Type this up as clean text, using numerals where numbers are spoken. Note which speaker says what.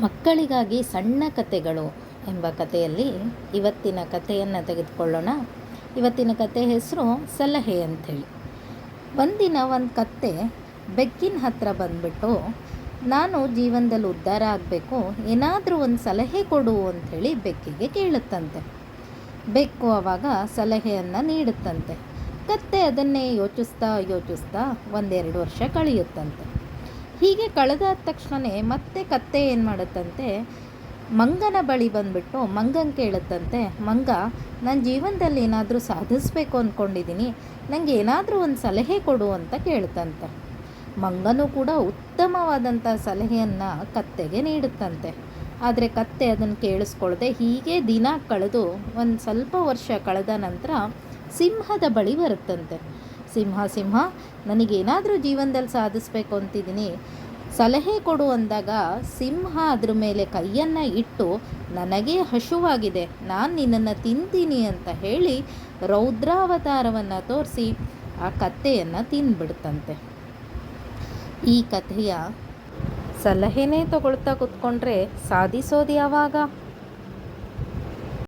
Speaker 1: ಮಕ್ಕಳಿಗಾಗಿ ಸಣ್ಣ ಕಥೆಗಳು ಎಂಬ ಕಥೆಯಲ್ಲಿ ಇವತ್ತಿನ ಕಥೆಯನ್ನು ತೆಗೆದುಕೊಳ್ಳೋಣ. ಇವತ್ತಿನ ಕಥೆ ಹೆಸರು ಸಲಹೆ ಅಂಥೇಳಿ. ಒಂದಿನ ಒಂದು ಕತ್ತೆ ಬೆಕ್ಕಿನ ಹತ್ರ ಬಂದ್ಬಿಟ್ಟು, ನಾನು ಜೀವನದಲ್ಲಿ ಉದ್ಧಾರ ಆಗಬೇಕು, ಏನಾದರೂ ಒಂದು ಸಲಹೆ ಕೊಡು ಅಂಥೇಳಿ ಬೆಕ್ಕಿಗೆ ಕೇಳುತ್ತಂತೆ. ಬೆಕ್ಕು ಆವಾಗ ಸಲಹೆಯನ್ನು ನೀಡುತ್ತಂತೆ. ಕತ್ತೆ ಅದನ್ನೇ ಯೋಚಿಸ್ತಾ ಯೋಚಿಸ್ತಾ 1-2 ವರ್ಷ ಕಳೆಯುತ್ತಂತೆ. ಹೀಗೆ ಕಳೆದಾದ ತಕ್ಷಣವೇ ಮತ್ತೆ ಕತ್ತೆ ಏನು ಮಾಡುತ್ತಂತೆ, ಮಂಗನ ಬಳಿ ಬಂದುಬಿಟ್ಟು ಮಂಗನ ಕೇಳುತ್ತಂತೆ, ಮಂಗ, ನಾನು ಜೀವನದಲ್ಲಿ ಏನಾದರೂ ಸಾಧಿಸಬೇಕು ಅಂದ್ಕೊಂಡಿದ್ದೀನಿ, ನನಗೆ ಏನಾದರೂ ಒಂದು ಸಲಹೆ ಕೊಡು ಅಂತ ಕೇಳುತ್ತಂತೆ. ಮಂಗನೂ ಕೂಡ ಉತ್ತಮವಾದಂಥ ಸಲಹೆಯನ್ನು ಕತ್ತೆಗೆ ನೀಡುತ್ತಂತೆ. ಆದರೆ ಕತ್ತೆ ಅದನ್ನು ಕೇಳಿಸ್ಕೊಳ್ಳದೆ ಹೀಗೆ ದಿನ ಕಳೆದು ಒಂದು ಸ್ವಲ್ಪ ವರ್ಷ ಕಳೆದ ನಂತರ ಸಿಂಹದ ಬಳಿ ಬರುತ್ತಂತೆ. ಸಿಂಹ, ನನಗೇನಾದರೂ ಜೀವನದಲ್ಲಿ ಸಾಧಿಸಬೇಕು ಅಂತಿದ್ದೀನಿ, ಸಲಹೆ ಕೊಡು ಅಂದಾಗ ಸಿಂಹ ಅದ್ರ ಮೇಲೆ ಕೈಯನ್ನು ಇಟ್ಟು, ನನಗೇ ಹಸಿವಾಗಿದೆ, ನಾನು ನಿನ್ನನ್ನು ತಿಂತೀನಿ ಅಂತ ಹೇಳಿ ರೌದ್ರಾವತಾರವನ್ನು ತೋರಿಸಿ ಆ ಕತ್ತೆಯನ್ನು ತಿಂದ್ಬಿಡ್ತಂತೆ. ಈ ಕಥೆಯ ಸಲಹೆನೇ ತಗೊಳ್ತಾ ಕೂತ್ಕೊಂಡ್ರೆ ಸಾಧಿಸೋದು ಯಾವಾಗ?